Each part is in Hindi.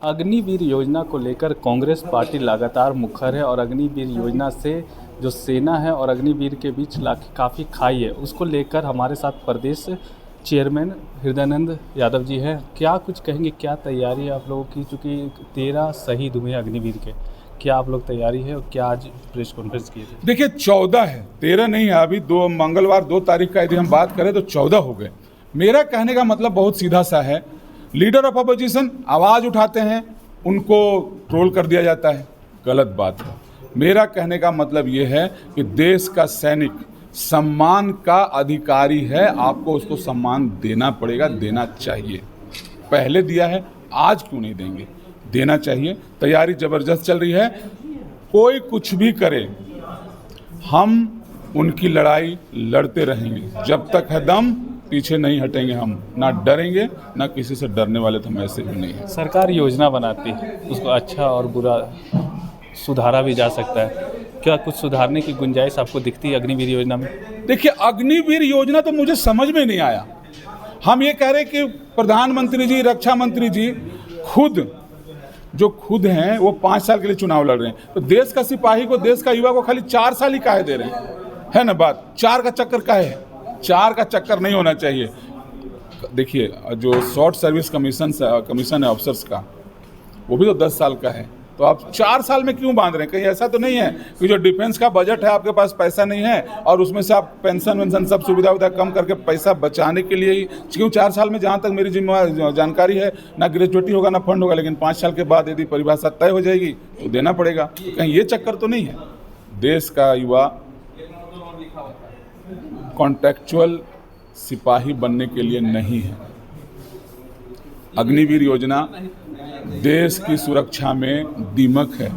अग्निवीर योजना को लेकर कांग्रेस पार्टी लगातार मुखर है और अग्निवीर योजना से जो सेना है और अग्निवीर के बीच काफ़ी खाई है, उसको लेकर हमारे साथ प्रदेश चेयरमैन हृदयानंद यादव जी हैं। क्या कुछ कहेंगे, क्या तैयारी है आप लोगों की? चूँकि 13 शहीद हुए हैं अग्निवीर के, क्या आप लोग तैयारी है और क्या आज प्रेस कॉन्फ्रेंस किए थे? देखिए 14 है, 13 नहीं है। अभी मंगलवार 2 तारीख का यदि हम बात करें तो 14 हो गए। मेरा कहने का मतलब बहुत सीधा सा है, लीडर ऑफ अपोजिशन आवाज़ उठाते हैं, उनको ट्रोल कर दिया जाता है, गलत बात है। मेरा कहने का मतलब ये है कि देश का सैनिक सम्मान का अधिकारी है, आपको उसको सम्मान देना पड़ेगा, देना चाहिए। पहले दिया है, आज क्यों नहीं देंगे? देना चाहिए। तैयारी ज़बरदस्त चल रही है। कोई कुछ भी करे, हम उनकी लड़ाई लड़ते रहेंगे। जब तक है दम, पीछे नहीं हटेंगे। हम ना डरेंगे, ना किसी से डरने वाले तो हम ऐसे भी नहीं हैं। सरकार योजना बनाती है, उसको अच्छा और बुरा सुधारा भी जा सकता है। क्या कुछ सुधारने की गुंजाइश आपको दिखती है अग्निवीर योजना में? देखिए, अग्निवीर योजना तो मुझे समझ में नहीं आया। हम ये कह रहे कि प्रधानमंत्री जी, रक्षा मंत्री जी खुद हैं, वो 5 साल के लिए चुनाव लड़ रहे हैं। तो देश का सिपाही को, देश का युवा को खाली 4 साल ही काहे दे रहे हैं? है ना बात? 4 का चक्कर काहे है? 4 का चक्कर नहीं होना चाहिए। देखिए, जो शॉर्ट सर्विस कमीशन है अफसर्स का, वो भी तो 10 साल का है। तो आप 4 साल में क्यों बांध रहे हैं? कहीं ऐसा तो नहीं है कि जो डिफेंस का बजट है, आपके पास पैसा नहीं है और उसमें से आप पेंशन वेंशन सब सुविधा उविधा कम करके पैसा बचाने के लिए ही क्यों 4 साल में? जहाँ तक मेरी जानकारी है, ना ग्रेजुएटी होगा ना फंड होगा, लेकिन 5 साल के बाद यदि परिभाषा तय हो जाएगी तो देना पड़ेगा। कहीं ये चक्कर तो नहीं है? देश का युवा कॉन्ट्रैक्चुअल सिपाही बनने के लिए नहीं है। अग्निवीर योजना देश की सुरक्षा में दीमक है।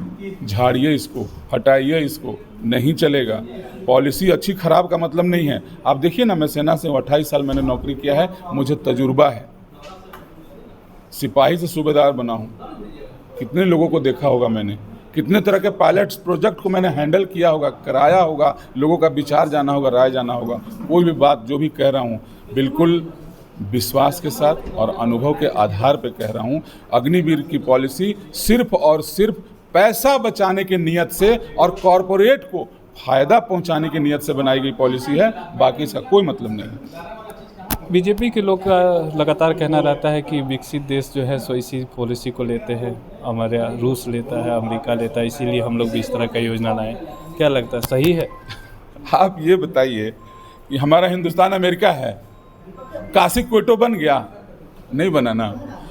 झाड़िए इसको, हटाइए इसको, नहीं चलेगा। पॉलिसी अच्छी खराब का मतलब नहीं है। आप देखिए ना, मैं सेना से 28 साल मैंने नौकरी किया है, मुझे तजुर्बा है। सिपाही से सूबेदार बना हूँ, कितने लोगों को देखा होगा मैंने, कितने तरह के पायलट्स प्रोजेक्ट को मैंने हैंडल किया होगा, कराया होगा, लोगों का विचार जाना होगा, राय जाना होगा। कोई भी बात जो भी कह रहा हूँ बिल्कुल विश्वास के साथ और अनुभव के आधार पर कह रहा हूँ। अग्निवीर की पॉलिसी सिर्फ और सिर्फ पैसा बचाने की नियत से और कॉरपोरेट को फायदा पहुंचाने की नियत से बनाई गई पॉलिसी है, बाकी इसका कोई मतलब नहीं है। बीजेपी के लोग का लगातार कहना रहता है कि विकसित देश जो है सो इसी पॉलिसी को लेते हैं। हमारे यहाँ रूस लेता है, अमेरिका लेता है, इसीलिए हम लोग भी इस तरह का योजना लाएं। क्या लगता है, सही है? आप ये बताइए कि हमारा हिंदुस्तान अमेरिका है? काशी क्वेटो बन गया? नहीं बना ना।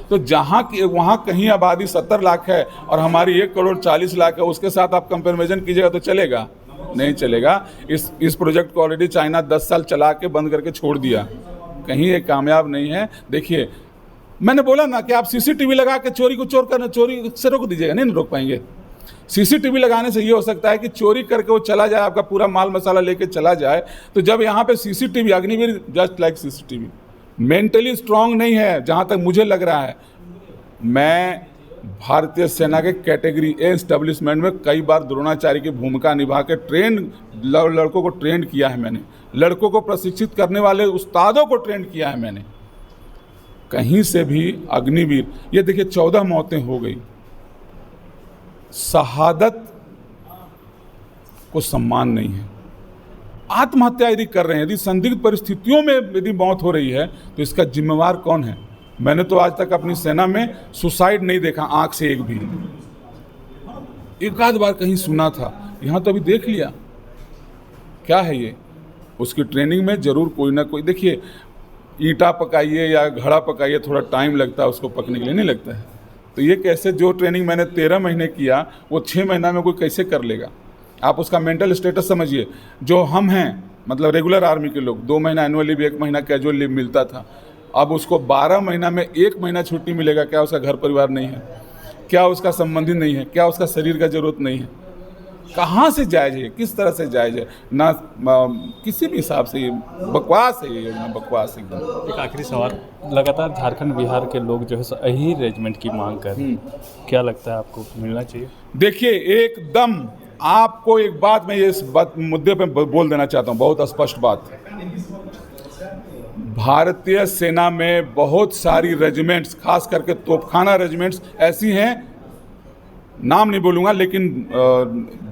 तो जहाँ की वहाँ कहीं आबादी 70 लाख है और हमारी 1 करोड़ 40 लाख है, उसके साथ आप कंपेरिजन कीजिएगा तो चलेगा? नहीं चलेगा। इस प्रोजेक्ट को ऑलरेडी चाइना 10 साल चला के बंद करके छोड़ दिया, कहीं ये कामयाब नहीं है। देखिए, मैंने बोला ना कि आप सीसीटीवी लगा के चोरी को चोरी से रोक दीजिएगा, नहीं रोक पाएंगे। सीसीटीवी लगाने से ये हो सकता है कि चोरी करके वो चला जाए, आपका पूरा माल मसाला लेके चला जाए। तो जब यहाँ पे CCTV, Agniveer just like CCTV, mentally strong नहीं है जहाँ तक मुझे लग रहा है। मैं भारतीय सेना के कैटेगरी ए एस्टेब्लिशमेंट में कई बार द्रोणाचार्य की भूमिका निभा के लड़कों को ट्रेंड किया है मैंने, लड़कों को प्रशिक्षित करने वाले उस्तादों को ट्रेंड किया है मैंने। कहीं से भी अग्निवीर, ये देखिए 14 मौतें हो गई। शहादत को सम्मान नहीं है। आत्महत्या यदि कर रहे हैं, यदि संदिग्ध परिस्थितियों में यदि मौत हो रही है, तो इसका जिम्मेवार कौन है? मैंने तो आज तक अपनी सेना में सुसाइड नहीं देखा, आंख से एक भी। एक आध बार कहीं सुना था, यहाँ तो अभी देख लिया। क्या है ये? उसकी ट्रेनिंग में जरूर कोई ना कोई, देखिए ईंटा पकाइए या घड़ा पकाइए, थोड़ा टाइम लगता है उसको पकने के लिए, नहीं लगता है? तो ये कैसे, जो ट्रेनिंग मैंने 13 महीने किया वो 6 महीना में कोई कैसे कर लेगा? आप उसका मेंटल स्टेटस समझिए। जो हम हैं, मतलब रेगुलर आर्मी के लोग, 2 महीना एनुअल लीव, 1 महीना कैजुअल लीव मिलता था। अब उसको 12 महीना में 1 महीना छुट्टी मिलेगा। क्या उसका घर परिवार नहीं है? क्या उसका संबंधी नहीं है? क्या उसका शरीर का जरूरत नहीं है? कहाँ से जायज़ है? किस तरह से जायज़ है? ना किसी भी हिसाब से ये बकवास है, ये योजना बकवास एकदम। एक आखिरी सवाल, लगातार झारखंड बिहार के लोग जो है सो यही रेजिमेंट की मांग कर रहे हैं, क्या लगता है आपको मिलना चाहिए? देखिए, एकदम आपको एक बात मैं इस मुद्दे पे बोल देना चाहता हूँ, बहुत स्पष्ट बात। भारतीय सेना में बहुत सारी रेजिमेंट्स, खास करके तोपखाना रेजिमेंट्स ऐसी हैं, नाम नहीं बोलूँगा, लेकिन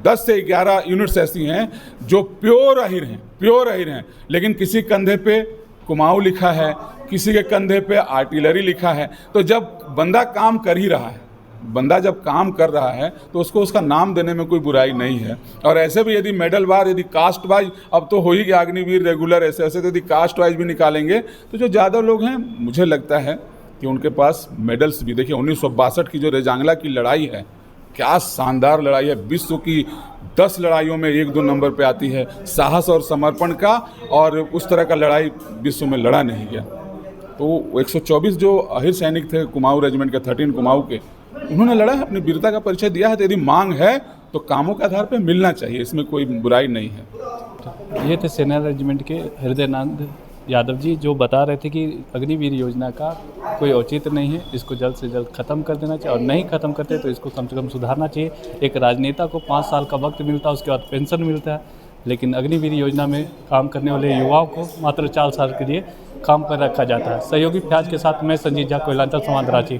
10 से 11 यूनिट्स ऐसी हैं जो प्योर अहिर हैं, लेकिन किसी कंधे पे कुमाऊँ लिखा है, किसी के कंधे पे आर्टिलरी लिखा है। तो जब बंदा काम कर ही रहा है, बंदा जब काम कर रहा है तो उसको उसका नाम देने में कोई बुराई नहीं है। और ऐसे भी यदि मेडल वार, यदि कास्ट वाइज, अब तो हो ही गया अग्निवीर रेगुलर, ऐसे ऐसे तो यदि कास्ट वाइज भी निकालेंगे तो जो ज़्यादा लोग हैं, मुझे लगता है कि उनके पास मेडल्स भी। देखिए 1962 की जो रेजांगला की लड़ाई है, क्या शानदार लड़ाई है, विश्व की 10 लड़ाइयों में 1-2 नंबर पे आती है। साहस और समर्पण का, और उस तरह का लड़ाई विश्व में लड़ा नहीं गया। तो 124 जो अहिर सैनिक थे कुमाऊँ रेजिमेंट के, 13 कुमाऊँ के, उन्होंने लड़ा है, अपनी वीरता का परिचय दिया है। तो यदि मांग है तो कामों के आधार पर मिलना चाहिए, इसमें कोई बुराई नहीं है। ये थे सेना रेजिमेंट के हृदयानंद यादव जी, जो बता रहे थे कि अग्निवीर योजना का कोई औचित्य नहीं है, इसको जल्द से जल्द ख़त्म कर देना चाहिए, और नहीं ख़त्म करते तो इसको कम से कम सुधारना चाहिए। एक राजनेता को 5 साल का वक्त मिलता है, उसके बाद पेंशन मिलता है, लेकिन अग्निवीर योजना में काम करने वाले युवाओं को मात्र 4 साल के लिए काम पर रखा जाता है। सहयोगी फ्याज के साथ मैं संजीत झा, कोयलांचल संवाद, रांची।